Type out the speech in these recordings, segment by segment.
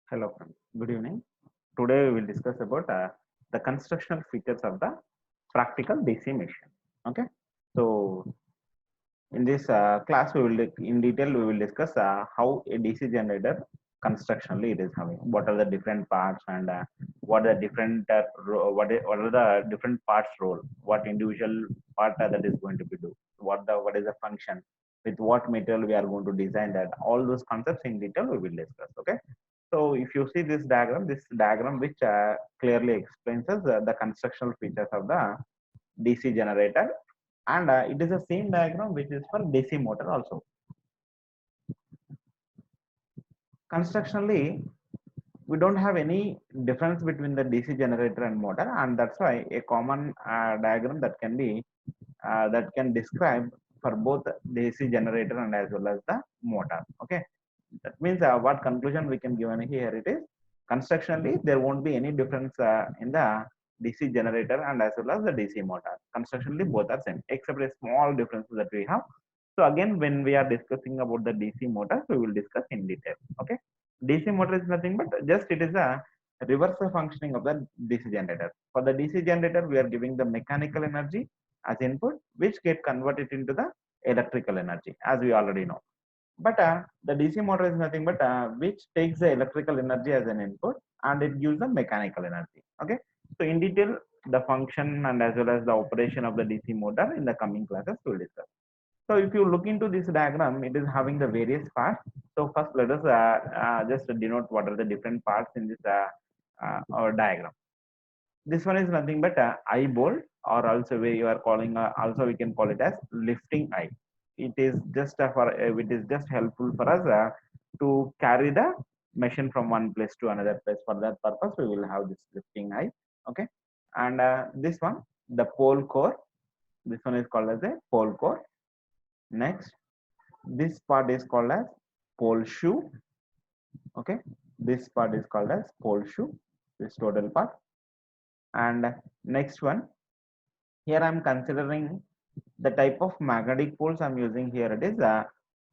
Hello friends, good evening. Today we will discuss about the constructional features of the practical DC machine. Okay, so in this class we will in detail we will discuss how a DC generator constructionally it is having, what are the different parts and what are the different what are the different parts role, what individual part that is going to be do, what is the function, with what material we are going to design that, all those concepts in detail we will discuss. Okay, so if you see this diagram which clearly explains us the constructional features of the DC generator, and it is the same diagram which is for DC motor also. Constructionally, we don't have any difference between the DC generator and motor, and that's why a common diagram that can be that can describe for both DC generator and as well as the motor. Okay, that means what conclusion we can give here it is constructionally there won't be any difference in the DC generator and as well as the DC motor. Constructionally both are same except a small difference that we have. So again, when we are discussing about the DC motor, we will discuss in detail. Okay, DC motor is nothing but just it is a reverse functioning of the DC generator. For the DC generator, we are giving the mechanical energy as input, which get converted into the electrical energy, as we already know. But the DC motor is nothing but which takes the electrical energy as an input and it gives the mechanical energy. Okay, so in detail, the function and as well as the operation of the DC motor in the coming classes we will discuss. So if you look into this diagram, it is having the various parts. So first let us just denote what are the different parts in this our diagram. This one is nothing but eye bolt, or also we are calling also we can call it as lifting eye. It is just for it is just helpful for us to carry the machine from one place to another place. For that purpose, we will have this lifting eye. Okay, and this one, the pole core. This one is called as a pole core. Next, this part is called as pole shoe. Okay, this part is called as pole shoe. This total part. And next one, here I'm considering the type of magnetic poles I'm using here. It is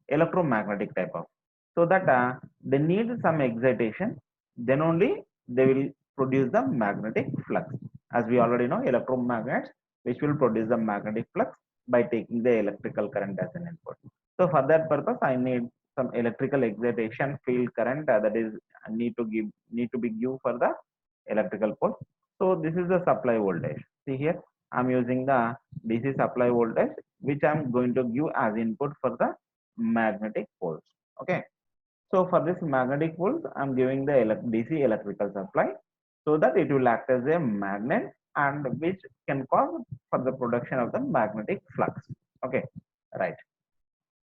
electromagnetic type of, so that they need some excitation, then only they will produce the magnetic flux. As we already know, electromagnets which will produce the magnetic flux by taking the electrical current as an input. So for that purpose, I need some electrical excitation field current that is need to be given for the electrical pole. So this is the supply voltage. See here, I'm using the DC supply voltage which I'm going to give as input for the magnetic poles. Okay, so for this magnetic poles, I'm giving the DC electrical supply so that it will act as a magnet and which can cause for the production of the magnetic flux. Okay, right.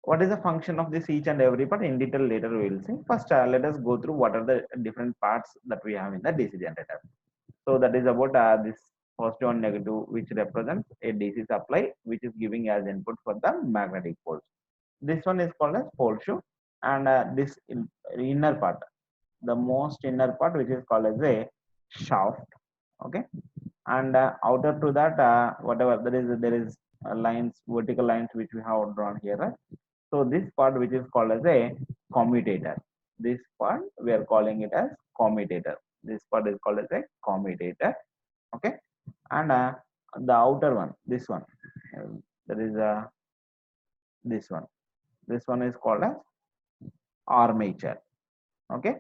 What is the function of this each and every part in detail later we will see. First, let us go through what are the different parts that we have in the DC generator. So that is about this positive and negative, which represents a DC supply, which is giving as input for the magnetic poles. This one is called as pole shoe, and this inner part, the most inner part, which is called as a shaft. Okay, and outer to that, whatever there is lines, vertical lines, which we have drawn here. Right? So this part, which is called as a commutator. This part we are calling it as commutator. This part is called as a commutator. Okay, and the outer one, this one, that is this one. This one is called as armature. Okay,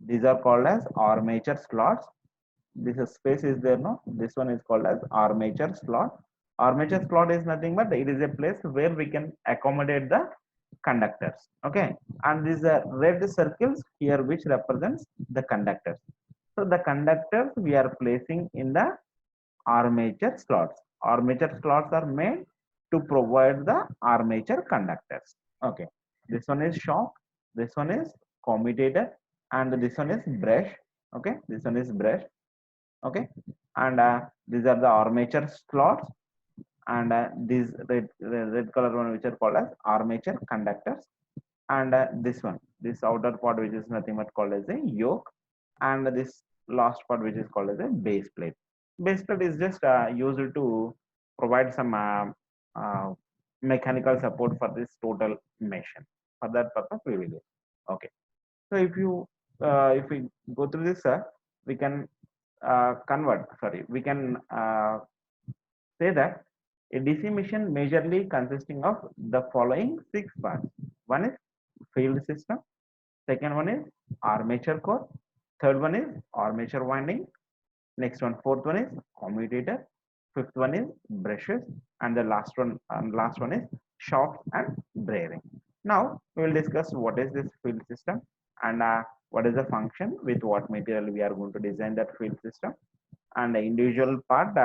these are called as armature slots. This space is there, no? This one is called as armature slot. Armature slot is nothing but it is a place where we can accommodate the conductors. Okay, and these are red circles here which represents the conductors. So the conductors we are placing in the armature slots. Armature slots are made to provide the armature conductors. Okay, this one is shock, this one is commutator, and this one is brush. Okay, this one is brush. Okay, and these are the armature slots, and these red color one which are called as armature conductors, and this one, this outer part, which is nothing but called as a yoke, and this last part, which is called as a base plate. Base plate is just used to provide some mechanical support for this total machine. For that purpose we will use. Okay, so if you if we go through this, we can we can say that a DC machine majorly consisting of the following six parts. One is field system, second one is armature core, third one is armature winding, next one fourth one is commutator, fifth one is brushes, and the last one is shafts and bearing. Now we will discuss what is this field system and what is the function, with what material we are going to design that field system, and the individual part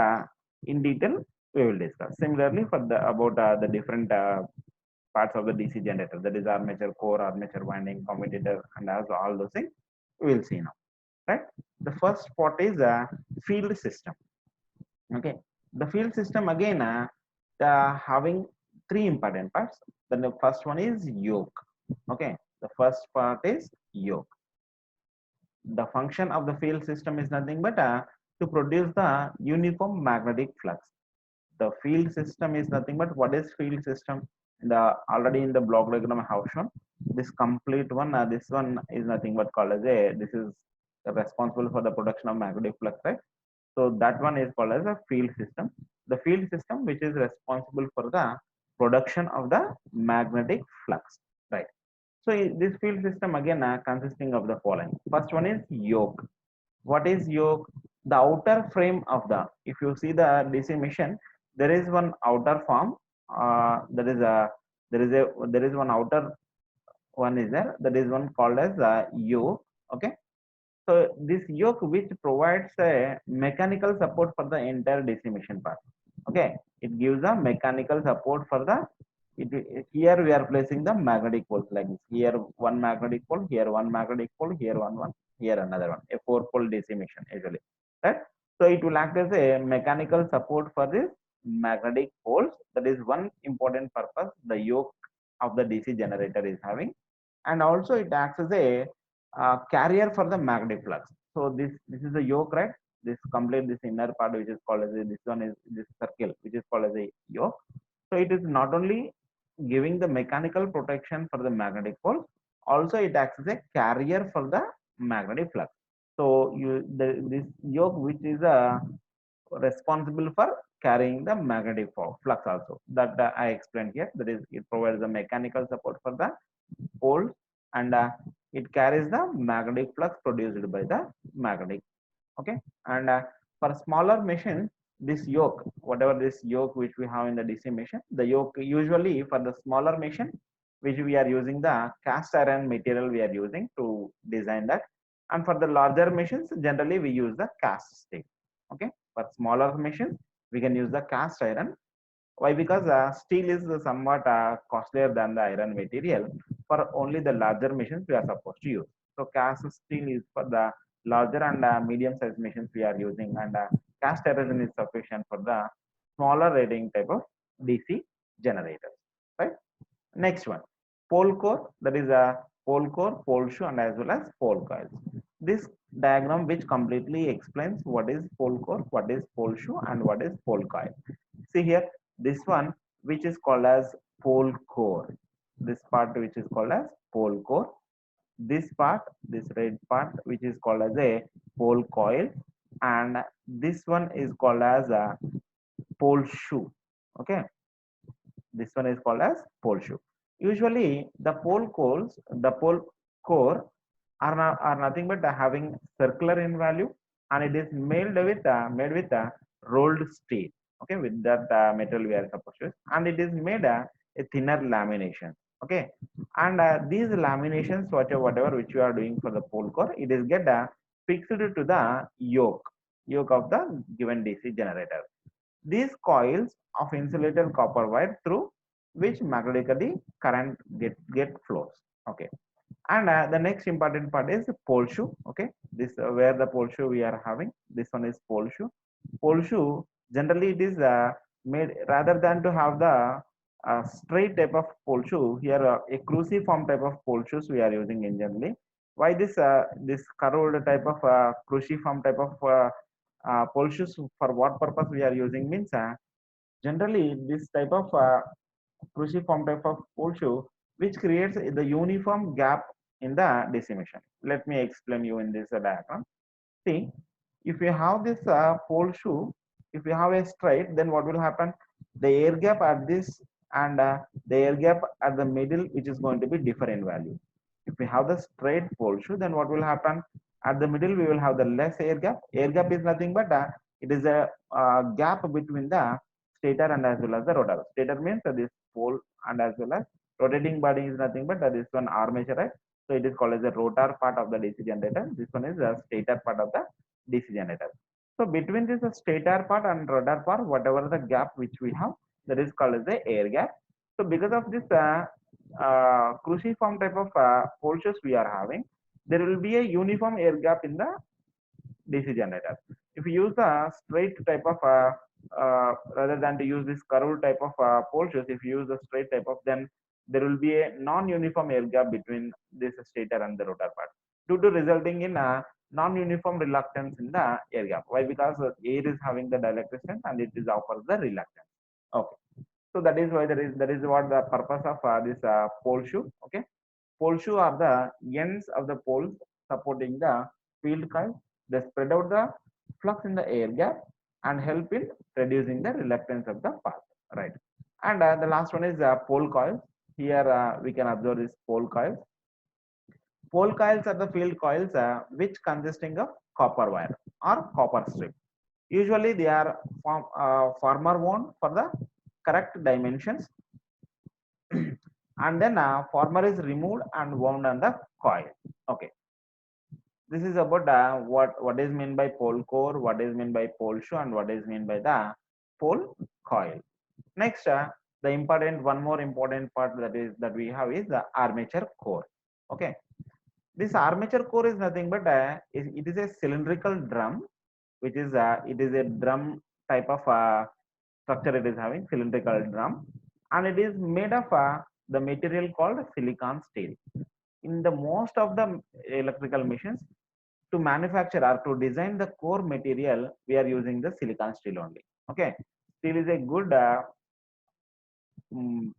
in detail we will discuss. Similarly, for the about the different parts of the DC generator, that is armature core, armature winding, commutator, and as all those things we will see now. Right. The first part is a field system. Okay. The field system again having three important parts. Then the first one is yoke. Okay. The first part is yoke. The function of the field system is nothing but to produce the uniform magnetic flux. The field system is nothing but, what is field system? The already in the block diagram I have shown this complete one. This one is nothing but called as a, this is responsible for the production of magnetic flux, right? So that one is called as a field system. The field system which is responsible for the production of the magnetic flux, right? So this field system again consisting of the following. First one is yoke. What is yoke? The outer frame of the, if you see the DC machine, there is one outer form. There is one outer one is there. That is one called as yoke. Okay. So this yoke which provides a mechanical support for the entire DC machine part. Okay, it gives a mechanical support for the. Here we are placing the magnetic poles like this. Here one magnetic pole, here one magnetic pole, here one, here another one. A four-pole DC machine usually, right? So it will act as a mechanical support for this magnetic poles. That is one important purpose the yoke of the DC generator is having, and also it acts as a carrier for the magnetic flux. So this is a yoke, right? This complete this inner part which is called as this one is this circle which is called as a yoke. So it is not only giving the mechanical protection for the magnetic pole, also it acts as a carrier for the magnetic flux. So this yoke which is responsible for carrying the magnetic flux also, that I explained here. That is, it provides the mechanical support for the poles, and it carries the magnetic flux produced by the magnetic. Okay. And for smaller machines, this yoke, whatever this yoke which we have in the DC machine, the yoke usually for the smaller machine which we are using the cast iron material we are using to design that, and for the larger machines generally we use the cast steel. Okay. For smaller machines we can use the cast iron. Why? Because steel is somewhat costlier than the iron material. For only the larger machines we are supposed to use. So cast steel is for the larger and medium sized machines we are using, and cast iron is sufficient for the smaller rating type of DC generators. Right. Next one, pole core. That is a pole core, pole shoe, and as well as pole coils. This diagram which completely explains what is pole core, what is pole shoe, and what is pole coil. See here, this one which is called as pole core. This part which is called as pole core. This part, this red part which is called as a pole coil, and this one is called as a pole shoe. Okay, this one is called as pole shoe. Usually the pole core are nothing but having circular in value, and it is made with a rolled steel. Okay, with that metal we are supposed to use, and it is made a thinner lamination. Okay, and these laminations, whatever which you are doing for the pole core, it is get fixed to the yoke of the given DC generator. These coils of insulated copper wire through which magnetically current get flows. Okay, and the next important part is pole shoe. Okay, this where the pole shoe we are having. This one is pole shoe. Pole shoe generally it is made, rather than to have the straight type of pole shoe, here a cruciform type of pole shoes we are using in generally. Why this curved type of cruciform type of pole shoes, for what purpose we are using means generally this type of cruciform type of pole shoe which creates the uniform gap in the DC machine. Let me explain you in this diagram. See, if you have this pole shoe, if you have a straight, then what will happen? The air gap at this and the air gap at the middle, which is going to be different value. If we have the straight pole shoe, then what will happen? At the middle, we will have the less air gap. Air gap is nothing but it is a gap between the stator and as well as the rotor. Stator means this pole and as well as rotating body is nothing but this one armature, right? So it is called as the rotor part of the DC generator. This one is the stator part of the DC generator. So between this stator part and rotor part, whatever the gap which we have, that is called as the air gap. So because of this cruciform type of pole shoes we are having, there will be a uniform air gap in the DC generator. If you use the straight type of rather than to use this curved type of pole shoes, if you use the straight type of, then there will be a non-uniform air gap between this stator and the rotor part, due to resulting in a non-uniform reluctance in the air gap. Why? Because air is having the dielectricity and it is offers the reluctance. Okay, so that is why that is what the purpose of this pole shoe. Okay, pole shoe are the ends of the poles supporting the field coil. They spread out the flux in the air gap and help in reducing the reluctance of the path. Right. And the last one is pole coils. Here we can observe this pole coils. Pole coils are the field coils which consisting of copper wire or copper strip. Usually they are farmer wound for the correct dimensions and then farmer is removed and wound on the coil. Okay, this is about what is meant by pole core, what is meant by pole shoe, and what is meant by the pole coil. Next, the important one more important part that we have is the armature core. Okay, this armature core is nothing but it is a cylindrical drum, which is it is a drum type of structure. It is having cylindrical drum, and it is made of the material called silicon steel. In the most of the electrical machines, to manufacture or to design the core material, we are using the silicon steel only. Okay, steel is a good mm,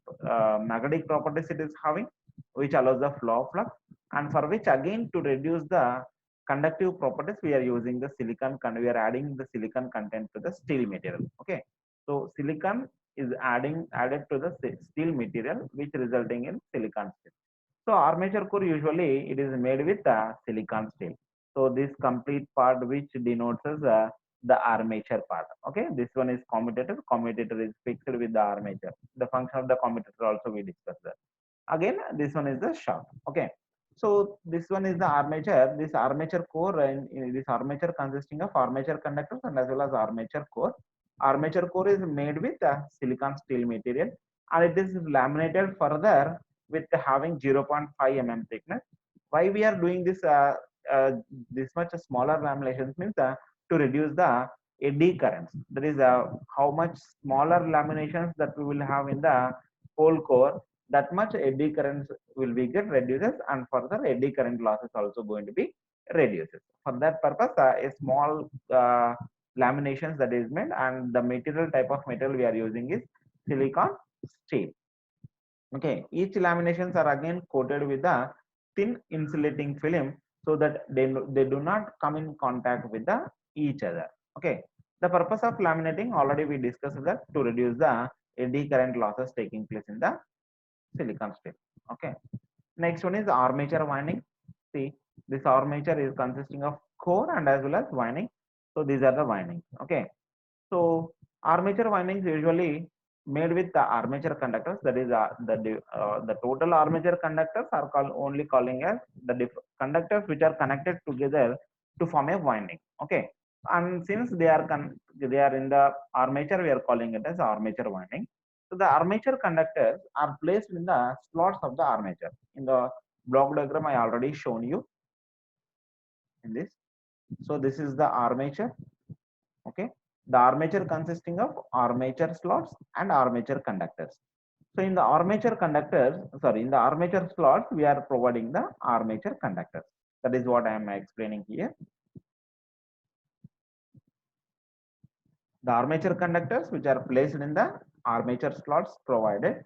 magnetic properties it is having, which allows the flow of flux, and for which again to reduce the conductive properties, we are using the silicon. We are adding the silicon content to the steel material. Okay, so silicon is added to the steel material, which resulting in silicon steel. So armature core usually it is made with silicon steel. So this complete part which denotes as the armature part. Okay, this one is commutator. Commutator is fixed with the armature. The function of the commutator also we discussed that. Again, this one is the shaft. Okay, so this one is the armature. This armature core and this armature consisting of armature conductors and as well as armature core. Armature core is made with silicon steel material and it is laminated further with having 0.5 mm thickness. Why we are doing uh, this much smaller laminations means to reduce the eddy currents. That is how much smaller laminations that we will have in the whole core, that much eddy currents will be get reduces, and further eddy current losses also going to be reduces. For that purpose, a small laminations that is made, and the material type of material we are using is silicon steel. Okay, each laminations are again coated with a thin insulating film so that they do not come in contact with the each other. Okay, the purpose of laminating already we discussed that to reduce the eddy current losses taking place in the silicon steel. Okay, next one is armature winding. See, this armature is consisting of core and as well as winding. So these are the windings. Okay, so armature windings usually made with the armature conductors. That is the total armature conductors are called only calling as the conductors which are connected together to form a winding. Okay, and since they are in the armature, we are calling it as armature winding. So the armature conductors are placed in the slots of the armature. In the block diagram, I already shown you in this. So this is the armature. Okay, the armature consisting of armature slots and armature conductors. So in the armature conductors, sorry, in the armature slots, we are providing the armature conductors. That is what I am explaining here. The armature conductors which are placed in the armature slots provided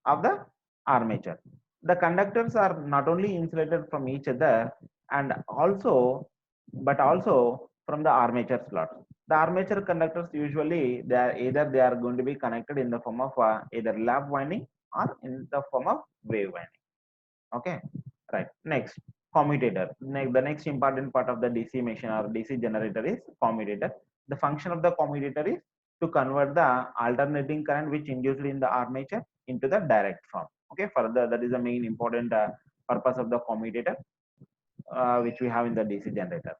of the armature. The conductors are not only insulated from each other and also, but also from the armature slots. The armature conductors usually they are going to be connected in the form of either lap winding or in the form of wave winding. Okay, right. Next, commutator. The next important part of the DC machine or DC generator is commutator. The function of the commutator is to convert the alternating current which induced in the armature into the direct form. Okay, further that is the main important purpose of the commutator which we have in the DC generator.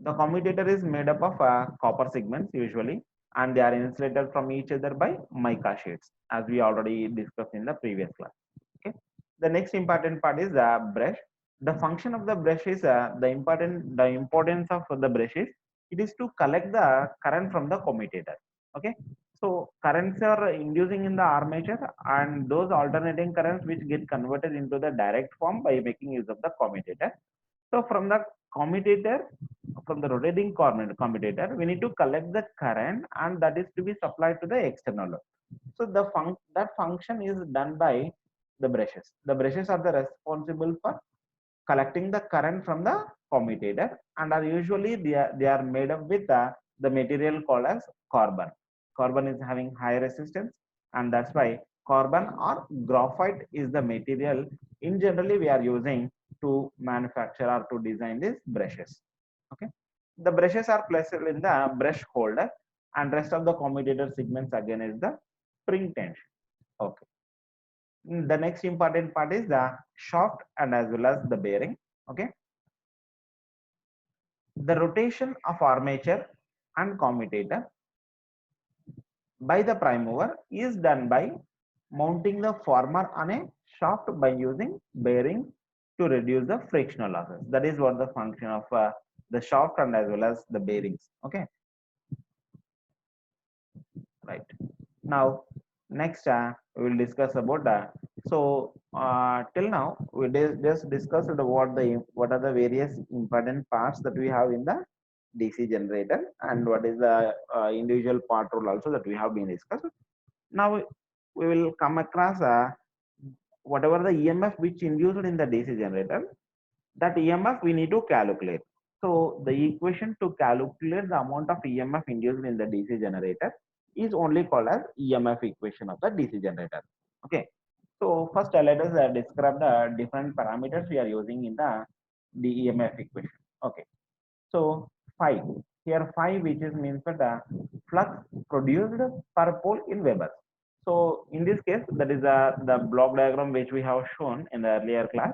The commutator is made up of copper segments usually, and they are insulated from each other by mica sheets, as we already discussed in the previous class. Okay. The next important part is the brush. The function of the brush is the importance of the brush is it is to collect the current from the commutator. Okay. So currents are inducing in the armature, and those alternating currents which get converted into the direct form by making use of the commutator. So from the commutator, from the rotating commutator, we need to collect the current, and that is to be supplied to the external load. So that function is done by the brushes. The brushes are the responsible for collecting the current from the commutator, and are usually they are made up with the material called as carbon. Carbon is having high resistance, and that's why carbon or graphite is the material in generally we are using to manufacture or to design these brushes. Okay, the brushes are placed in the brush holder, and rest of the commutator segments again is the spring tension. Okay, the next important part is the shaft and as well as the bearing. Okay, the rotation of armature and commutator by the prime mover is done by mounting the former on a shaft by using bearing to reduce the frictional losses. That is what the function of the shaft and as well as the bearings. Okay, right. Now next we will discuss about till now we just discussed what are the various important parts that we have in the DC generator, and what is the individual part role also that we have been discussed. Now we will come across whatever the EMF which induced in the DC generator, that EMF we need to calculate. So the equation to calculate the amount of EMF induced in the DC generator is only called as EMF equation of the DC generator. Okay. So first let us describe the different parameters we are using in the EMF equation. Okay. So phi, here phi which is means for the flux produced per pole in Weber. So in this case, that is the block diagram which we have shown in the earlier class.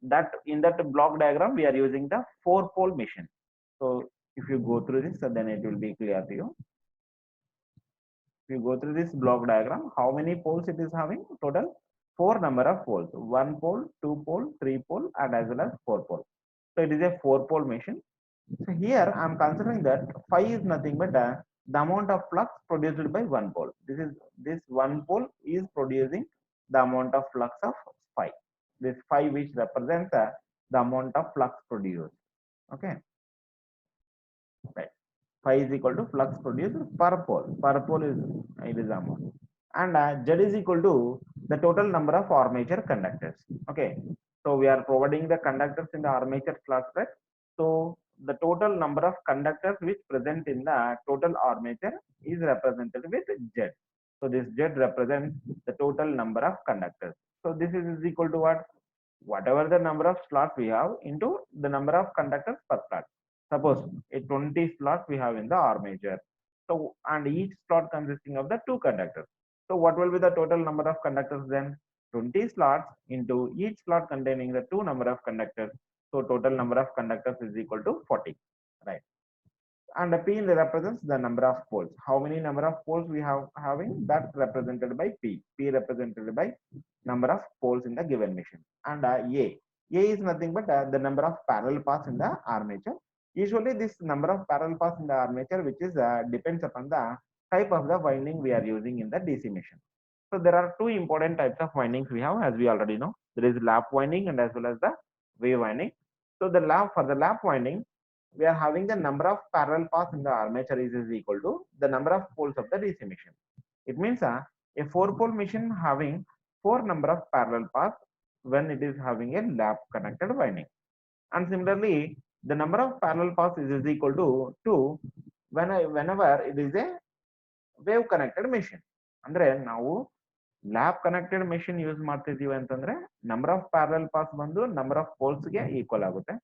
That in that block diagram we are using the 4-pole machine. So if you go through this, then it will be clear to you. If you go through this block diagram, how many poles it is having? Total 4 number of poles: 1 pole, 2 pole, 3 pole, and as well as 4 pole. So it is a 4-pole machine. So here I am considering that phi is nothing but the amount of flux produced by 1 pole. This 1 pole is producing the amount of flux of phi. This phi which represents the amount of flux produced. Okay, right. Phi is equal to flux produced per pole. Per pole is it is amount, and Z is equal to the total number of armature conductors. Okay, so we are providing the conductors in the armature slots, right? So the total number of conductors which present in the total armature is represented with Z. So this Z represents the total number of conductors. So this is equal to what? Whatever the number of slots we have into the number of conductors per slot. Suppose a 20 slots we have in the armature. So and each slot consisting of the 2 conductors. So what will be the total number of conductors then? 20 slots into each slot containing the 2 number of conductors. So total number of conductors is equal to 40, right? And the P represents the number of poles. How many number of poles we have having? That represented by P. P represented by number of poles in the given machine. And A is nothing but the number of parallel paths in the armature. Usually this number of parallel paths in the armature, which is depends upon the type of the winding we are using in the DC machine. So there are 2 important types of windings we have, as we already know. There is lap winding and as well as the wave winding. So for the lap winding, we are having the number of parallel paths in the armature is equal to the number of poles of the DC machine. It means A 4-pole machine having 4 number of parallel paths when it is having a lap connected winding. And similarly, the number of parallel paths is equal to 2 whenever it is a wave connected machine. ಅಂದ್ರೆ ನಾವು ಲ್ಯಾಪ್ connected machine use ಮಾಡ್ತಿದೀವಿ ಅಂತಂದ್ರೆ number of parallel paths ಬಂದು number of poles ಗೆ equal ಆಗುತ್ತೆ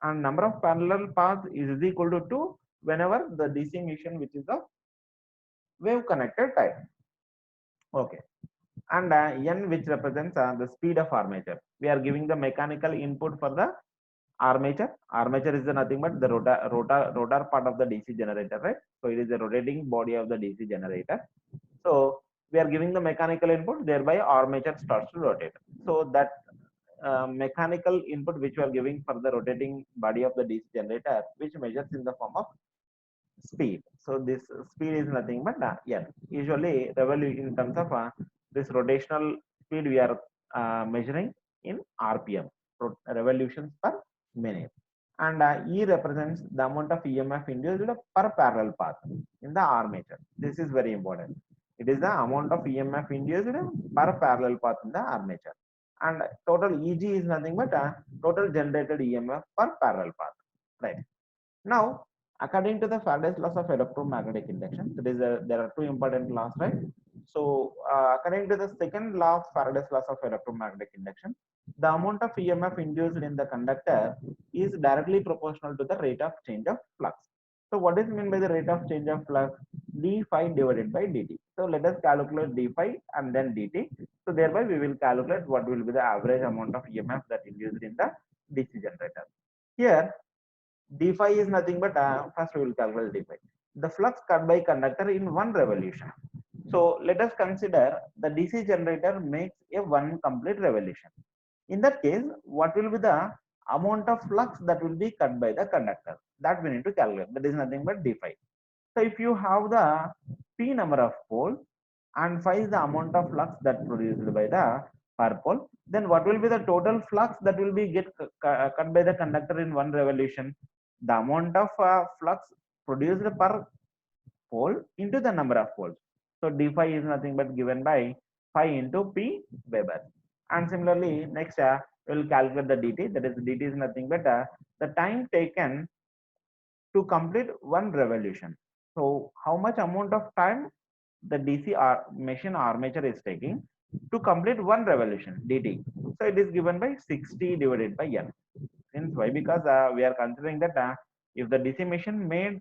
and number of parallel paths is equal to 2 whenever the DC machine which is the wave connected type. Okay. And n which represents the speed of armature. We are giving the mechanical input for the armature. Armature is nothing but the rotor part of the DC generator, right? So it is the rotating body of the DC generator. So we are giving the mechanical input, thereby armature starts to rotate. So that mechanical input which we are giving for the rotating body of the DC generator, which measures in the form of speed. So this speed is nothing but n. Usually revolution in terms of this rotational speed we are measuring in rpm, revolutions per minute. And E represents the amount of EMF induced per parallel path in the armature. This is very important. It is the amount of EMF induced per parallel path in the armature. And total EG is nothing but total generated EMF per parallel path. Right. Now, according to the Faraday's laws of electromagnetic induction, there are two important laws, right? So, according to the second law of Faraday's laws of electromagnetic induction, the amount of EMF induced in the conductor is directly proportional to the rate of change of flux. So, what is meant by the rate of change of flux? d phi divided by dt. So, let us calculate d phi and then dt. So, thereby we will calculate what will be the average amount of EMF that induced in the DC generator. Here, d phi is nothing but first we will calculate d phi. The flux cut by conductor in one revolution. So let us consider the DC generator makes a one complete revolution. In that case, what will be the amount of flux that will be cut by the conductor? That we need to calculate. That is nothing but d phi. So if you have the p number of poles and phi is the amount of flux that produced by the per pole, then what will be the total flux that will be cut by the conductor in one revolution? The amount of flux produced per pole into the number of poles. So d phi is nothing but given by phi into p Weber. And similarly, next we will calculate the dt. That is, dt is nothing but the time taken to complete one revolution. So how much amount of time the DC machine armature is taking to complete one revolution, dt. So it is given by 60 divided by n. Since why? Because we are considering that if the DC machine made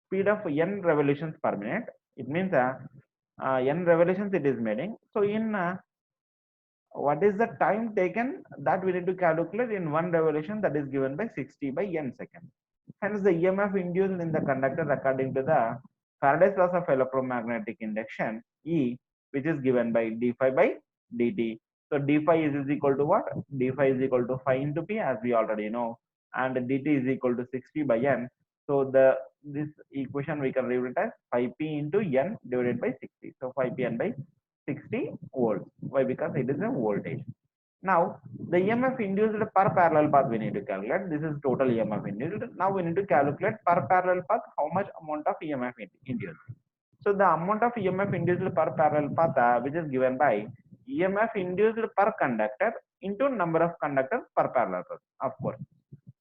speed of n revolutions per minute, it means n revolutions it is making. So in what is the time taken that we need to calculate in one revolution, that is given by 60 by n seconds. Hence the EMF induced in the conductor according to the Faraday's laws of electromagnetic induction, E, which is given by d phi by dt. So d phi is equal to what? D phi is equal to phi into p, as we already know, and dt is equal to 60 by n. So this equation we can rewrite as phi p into n divided by 60. So phi p n by 60 volts. Why? Because it is a voltage. Now the EMF induced per parallel path we need to calculate. This is total EMF induced. Now we need to calculate per parallel path how much amount of EMF induced. So the amount of EMF induced per parallel path which is given by EMF induced per conductor into number of conductors per parallel path, of course.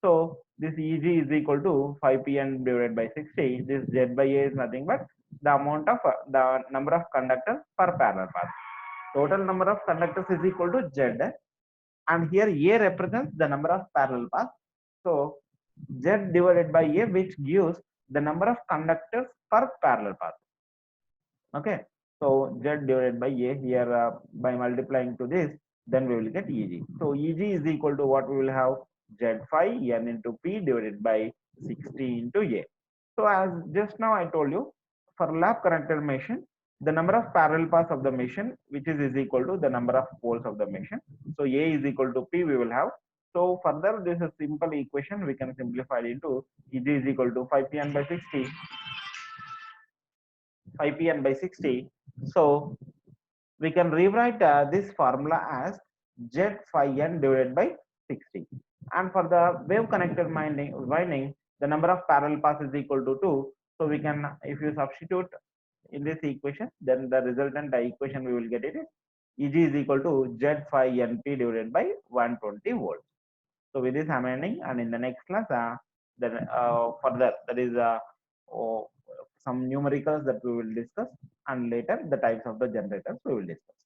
So this Eg is equal to 5pn divided by 60. This Z by A is nothing but the amount of the number of conductors per parallel path. Total number of conductors is equal to Z, and here A represents the number of parallel paths. So Z divided by A, which gives the number of conductors per parallel path. Okay, so Z divided by A here by multiplying to this, then we will get Eg. So Eg is equal to what we will have? Z phi n into p divided by 60 into A. So as just now I told you, for lap connected machine, the number of parallel paths of the machine, which is equal to the number of poles of the machine. So A is equal to P we will have. So further, this is simple equation we can simplify it into Eg is equal to 5pn by 60. 5pn by 60. So we can rewrite this formula as Z phi n divided by 60. And for the wave connected winding, the number of parallel paths is equal to 2. So we can, if you substitute in this equation, then the resultant equation we will get it is Eg is equal to Z5 Np divided by 120 volts. So with this I'm ending, and in the next class, then further that is oh, some numericals that we will discuss, and later the types of the generators we will discuss.